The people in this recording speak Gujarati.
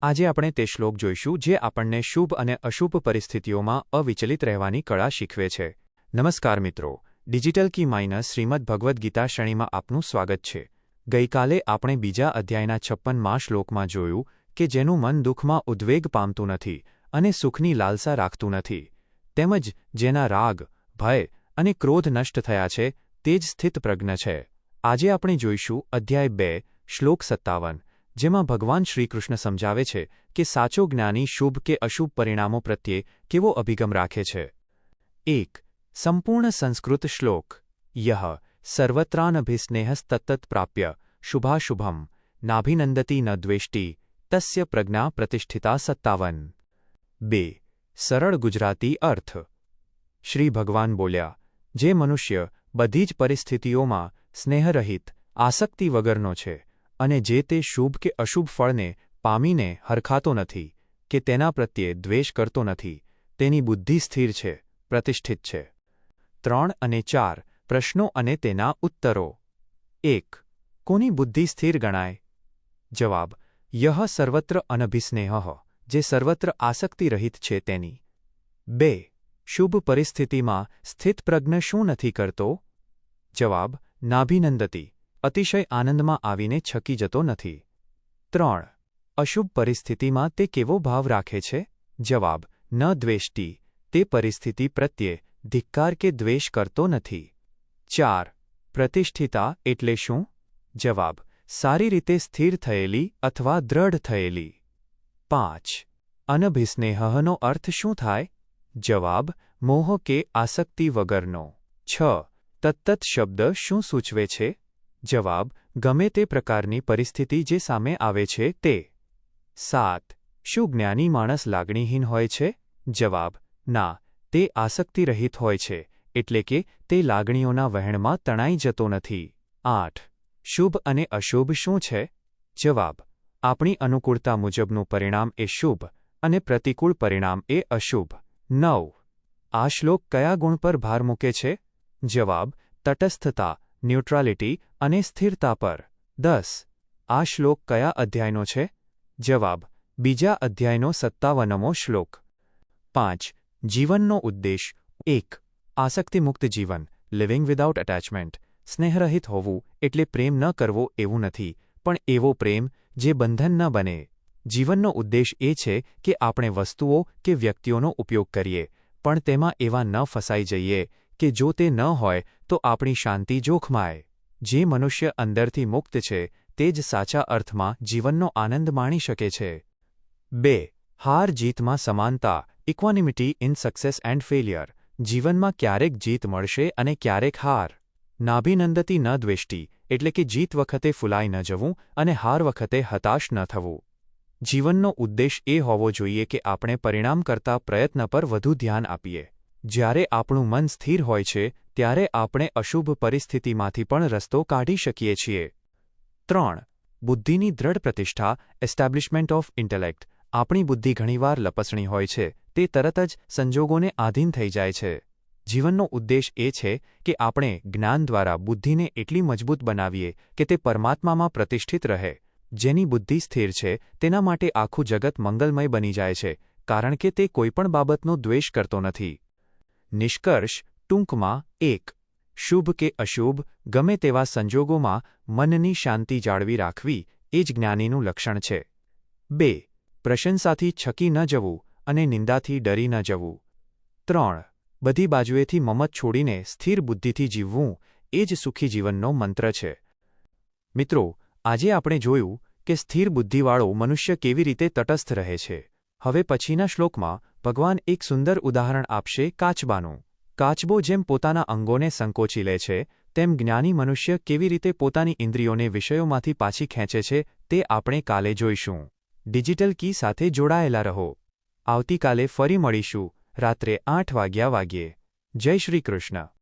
આજે આપણે તે શ્લોક જોઈશું જે આપણને શુભ અને અશુભ પરિસ્થિતિઓમાં અવિચલિત રહેવાની કળા શીખવે છે. નમસ્કાર મિત્રો, ડિજિટલ કી માઇનસ શ્રીમદ ભગવદ્ ગીતા શ્રેણીમાં આપનું સ્વાગત છે. ગઈકાલે આપણે બીજા અધ્યાયના 56મા શ્લોકમાં જોયું કે જેનું મન દુઃખમાં ઉદ્વેગ પામતું નથી અને સુખની લાલસા રાખતું નથી, તેમજ જેના રાગ, ભય અને ક્રોધ નષ્ટ થયા છે તે જ સ્થિતપ્રજ્ઞ છે. આજે આપણે જોઈશું અધ્યાય 2, શ્લોક 57, જેમાં ભગવાન શ્રીકૃષ્ણ સમજાવે છે કે સાચો જ્ઞાની શુભ કે અશુભ પરિણામો પ્રત્યે કેવો અભિગમ રાખે છે. 1. સંપૂર્ણ સંસ્કૃત શ્લોક. યહ સર્વત્રાનભિસ્નેહસ્તત્તત્ પ્રાપ્ય શુભાશુભમ નાભિનંદતી ન દ્વેષ્ટિ તસ્ય પ્રજ્ઞા પ્રતિષ્ઠિતા 57. 2. સરળ ગુજરાતી અર્થ. શ્રી ભગવાન બોલ્યા, જે મનુષ્ય બધી જ પરિસ્થિતિઓમાં સ્નેહરહિત, આસક્તિ વગરનો છે અને જે તે શુભ કે અશુભ ફળને પામીને હરખાતો નથી કે તેના પ્રત્યે દ્વેષ કરતો નથી, તેની બુદ્ધિ સ્થિર છે, પ્રતિષ્ઠિત છે. 3 અને 4 પ્રશ્નો અને તેના ઉત્તરો. 1. કોની બુદ્ધિ સ્થિર ગણાય? જવાબ: યહ સર્વત્ર અનભિસ્નેહ, જે સર્વત્ર આસક્તિરહિત છે તેની. 2. શુભ પરિસ્થિતિમાં સ્થિતપ્રજ્ઞ શું નથી કરતો? જવાબ: નાભિનંદતી, અતિશય આનંદમાં આવીને છકી જતો નથી. 3. અશુભ પરિસ્થિતિમાં તે કેવો ભાવ રાખે છે? જવાબ: ન દ્વેષ્ટિ, તે પરિસ્થિતિ પ્રત્યે ધિક્કાર કે દ્વેષ કરતો નથી. 4. પ્રતિષ્ઠિતા એટલે શું? જવાબ: સારી રીતે સ્થિર થયેલી અથવા દ્રઢ થયેલી. 5. અનભિસ્નેહનો અર્થ શું થાય? જવાબ: મોહ કે આસક્તિ વગરનો. 6. તત્તત શબ્દ શું સૂચવે છે? જવાબ: ગમે તે પ્રકારની પરિસ્થિતિ જે સામે આવે છે તે. 7. શું જ્ઞાની માણસ લાગણીહીન હોય છે? જવાબ: ના, તે આસક્તિરહિત હોય છે, એટલે કે તે લાગણીઓના વહેણમાં તણાઈ જતો નથી. 8. શુભ અને અશુભ શું છે? જવાબ: આપણી અનુકૂળતા મુજબનું પરિણામ એ શુભ અને પ્રતિકૂળ પરિણામ એ અશુભ. 9. આ શ્લોક કયા ગુણ પર ભાર મૂકે છે? જવાબ: તટસ્થતા, ન્યુટ્રાલિટી અને સ્થિરતા પર. 10. આ શ્લોક કયા અધ્યાયનો છે? જવાબ: બીજા અધ્યાયનો 57મો શ્લોક. 5. જીવનનો ઉદ્દેશ. 1. આસક્તિમુક્ત જીવન, લિવિંગ વિધાઉટ અટેચમેન્ટ. સ્નેહરહિત હોવું એટલે પ્રેમ ન કરવો એવું નથી, પણ એવો પ્રેમ જે બંધન ન બને. જીવનનો ઉદ્દેશ એ છે કે આપણે વસ્તુઓ કે વ્યક્તિઓનો ઉપયોગ કરીએ, પણ તેમાં એવા ન ફસાઈ જઈએ કે જો તે ન હોય તો આપણી શાંતિ જોખમાય. જે મનુષ્ય અંદરથી મુક્ત છે તે જ સાચા અર્થમાં જીવનનો આનંદ માણી શકે છે. 2. હાર જીતમાં સમાનતા, equanimity in success and failure. જીવનમાં ક્યારેક જીત મળશે અને ક્યારેક હાર. નાભિનંદતી ન દ્વેષ્ટિ એટલે કે જીત વખતે ફૂલાઈ ન જવું અને હાર વખતે હતાશ ન થવું. જીવનનો ઉદ્દેશ એ હોવો જોઈએ કે આપણે પરિણામ કરતા પ્રયત્ન પર વધુ ધ્યાન આપીએ. જ્યારે આપણું મન સ્થિર હોય છે ત્યારે આપણે અશુભ પરિસ્થિતિમાંથી પણ રસ્તો કાઢી શકીએ છીએ. 3. બુદ્ધિની દ્રઢ પ્રતિષ્ઠા, એસ્ટાબ્લિશમેન્ટ ઓફ ઇન્ટેલેક્ટ. આપણી બુદ્ધિ ઘણીવાર લપસણી હોય છે, તે તરત જ સંજોગોને આધીન થઈ જાય છે. જીવનનો ઉદ્દેશ એ છે કે આપણે જ્ઞાન દ્વારા બુદ્ધિને એટલી મજબૂત બનાવીએ કે તે પરમાત્મામાં પ્રતિષ્ઠિત રહે. જેની બુદ્ધિ સ્થિર છે તેના માટે આખું જગત મંગલમય બની જાય છે, કારણ કે તે કોઈપણ બાબતનો દ્વેષ કરતો નથી. નિષ્કર્ષ ટૂંકમાં. 1. શુભ કે અશુભ ગમે તેવા સંજોગોમાં મનની શાંતિ જાળવી રાખવી એ જ જ્ઞાનીનું લક્ષણ છે. 2. પ્રશંસાથી છકી ન જવું અને નિંદાથી ડરી ન જવું. 3. બધી બાજુએથી મમત છોડીને સ્થિર બુદ્ધિથી જીવવું એ જ સુખી જીવનનો મંત્ર છે. મિત્રો, આજે આપણે જોયું કે સ્થિર બુદ્ધિવાળો મનુષ્ય કેવી રીતે તટસ્થ રહે છે. હવે પછીના શ્લોકમાં ભગવાન એક સુંદર ઉદાહરણ આપશે કાચબાનું. કાચબો જેમ પોતાના અંગોને સંકોચી લે છે, તેમ જ્ઞાની મનુષ્ય કેવી રીતે પોતાની ઇન્દ્રિયોને વિષયોમાંથી પાછી ખેંચે છે તે આપણે કાલે જોઈશું. ડિજિટલ કી સાથે જોડાયેલા રહો. આવતીકાલે ફરી મળીશું રાત્રે 8 વાગ્યે. જય શ્રી કૃષ્ણ.